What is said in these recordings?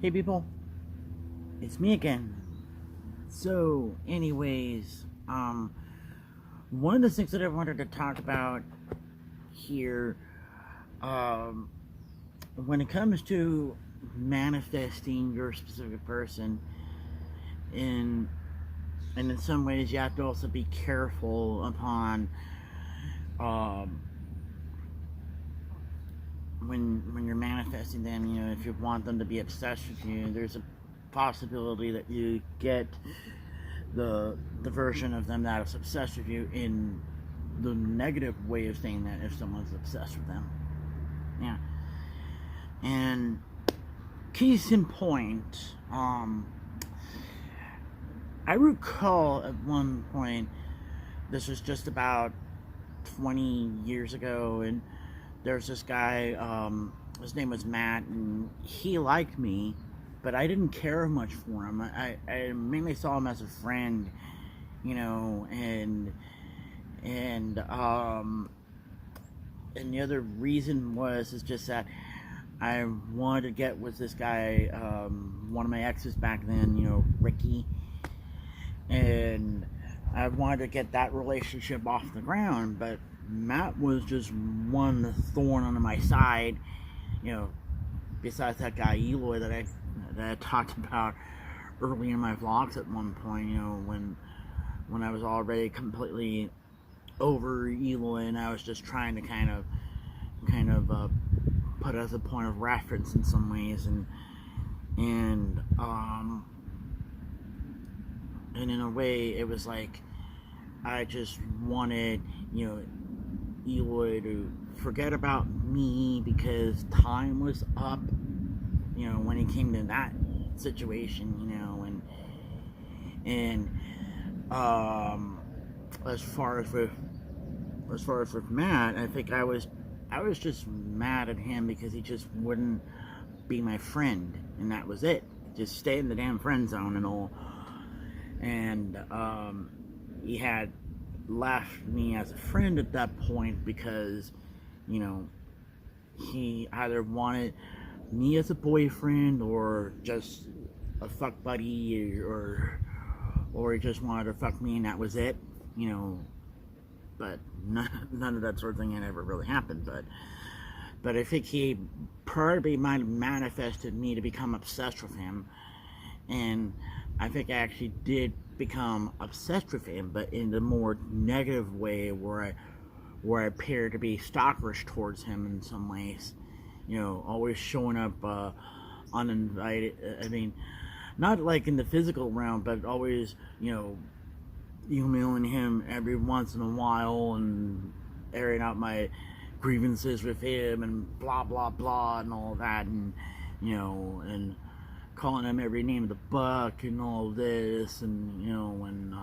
Hey people, it's me again. So, anyways, one of the things that I wanted to talk about here, um, when it comes to manifesting your specific person, in and in some ways you have to also be careful upon um, when you're manifesting them. You know, if you want them to be obsessed with you, there's a possibility that you get the version of them that is obsessed with you in the negative way of saying that if someone's obsessed with them. Yeah. And case in point, I recall at one point, this was just about 20 years ago, and there's this guy, his name was Matt, and he liked me, but I didn't care much for him. I mainly saw him as a friend, you know, and and the other reason is just that I wanted to get with this guy, one of my exes back then, you know, Ricky, and I wanted to get that relationship off the ground, but Matt was just one thorn on my side, you know, besides that guy Eloy that I talked about early in my vlogs at one point, you know, when I was already completely over Eloy and I was just trying to kind of put as a point of reference in some ways, and in a way it was like I just wanted, you know, Eloy to forget about me because time was up, you know, when it came to that situation, you know, and as far as with Matt, I think I was just mad at him because he just wouldn't be my friend, and that was it. Just stay in the damn friend zone and all. And he had left me as a friend at that point because, you know, he either wanted me as a boyfriend or just a fuck buddy, or he just wanted to fuck me and that was it, you know. But none of that sort of thing had ever really happened. But I think he probably might have manifested me to become obsessed with him, and I think I actually did become obsessed with him, but in the more negative way, where I appeared to be stalkerish towards him in some ways. You know, always showing up uninvited. I mean, not like in the physical realm, but always, you know, emailing him every once in a while and airing out my grievances with him and blah blah blah and all that, and you know, and calling him every name of the book and all this, and you know, and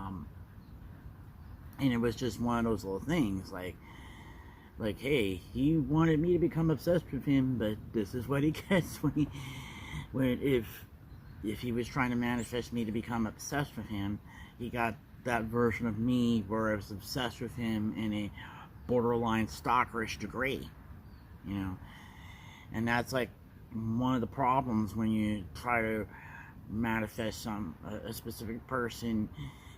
it was just one of those little things like, hey, he wanted me to become obsessed with him, but this is what he gets when if he was trying to manifest me to become obsessed with him, he got that version of me where I was obsessed with him in a borderline stalkerish degree, you know. And that's like one of the problems when you try to manifest a specific person.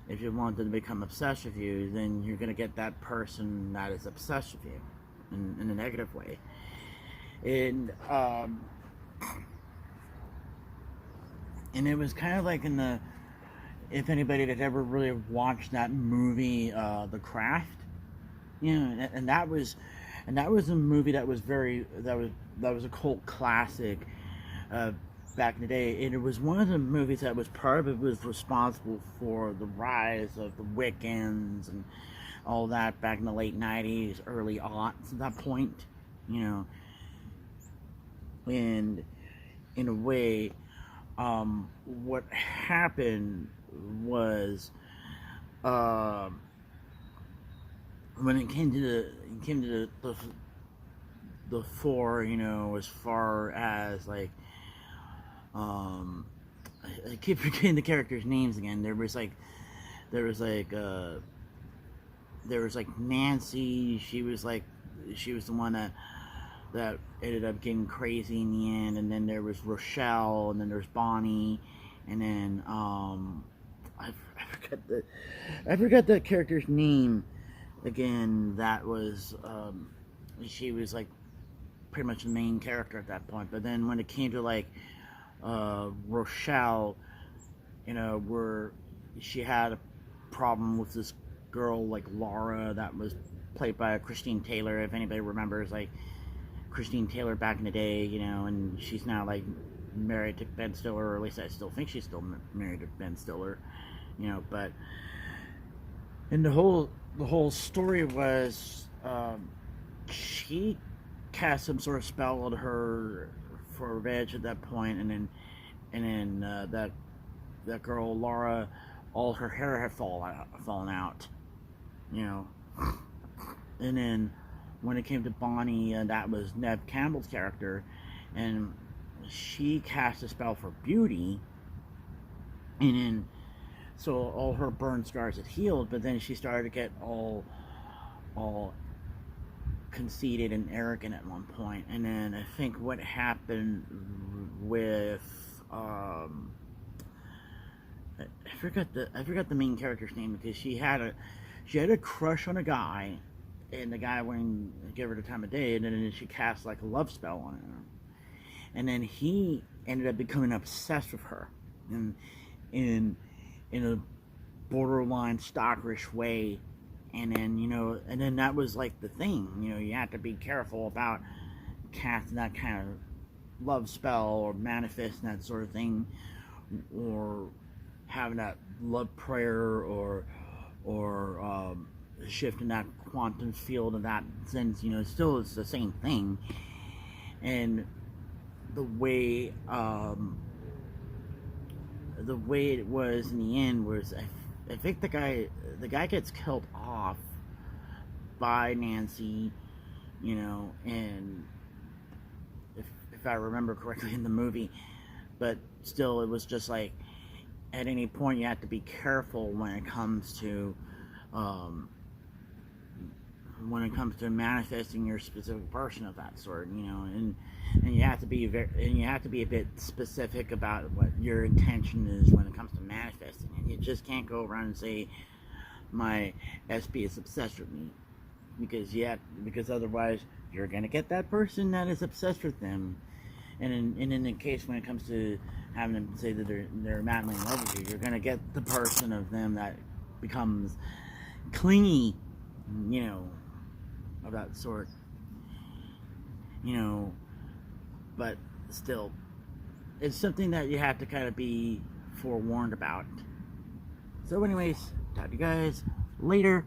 If you want them to become obsessed with you, then you're going to get that person that is obsessed with you in a negative way. And it was kind of like in the, if anybody had ever really watched that movie, The Craft, you know, and that was a movie that was a cult classic back in the day, and it was one of the movies that was was responsible for the rise of the Wiccans and all that back in the late 90s, early aughts at that point, you know. And in a way, what happened was, when it came to the fore, you know, as far as like, I keep forgetting the characters' names again. There was Nancy. She was the one that that ended up getting crazy in the end, and then there was Rochelle, and then there's Bonnie, and then I forgot the character's name again. That was she was like pretty much the main character at that point. But then when it came to like Rochelle, where she had a problem with this girl like Laura that was played by Christine Taylor. If anybody remembers, like Christine Taylor back in the day, and she's now like married to Ben Stiller, or at least I still think she's still married to Ben Stiller, but and the whole story was she cast some sort of spell on her for revenge at that point, and then that girl Laura, all her hair had fallen out, and then when it came to Bonnie, that was Neve Campbell's character, and she cast a spell for beauty, and then so all her burn scars had healed, but then she started to get all conceited and arrogant at one point. And then I think what happened with I forgot the main character's name, because she had a crush on a guy, and the guy wouldn't give her the time of day, and then she cast like a love spell on him, and then he ended up becoming obsessed with her, and in a borderline stalkerish way. And then that was like the thing, you have to be careful about casting that kind of love spell or manifesting that sort of thing, or having that love prayer, or shifting that quantum field in that sense. Still it's the same thing. And the way it was in the end was, I think the guy gets killed off by Nancy, and if I remember correctly in the movie, but still it was just like, at any point you have to be careful when it comes to manifesting your specific person of that sort, and you have to be a bit specific about what your intention is when it comes to manifesting it. You just can't go around and say my SP is obsessed with me, because otherwise you're gonna get that person that is obsessed with them. And in the case when it comes to having them say that they're madly in love with you, you're gonna get the person of them that becomes clingy, of that sort, but still, it's something that you have to kind of be forewarned about. So anyways, talk to you guys later.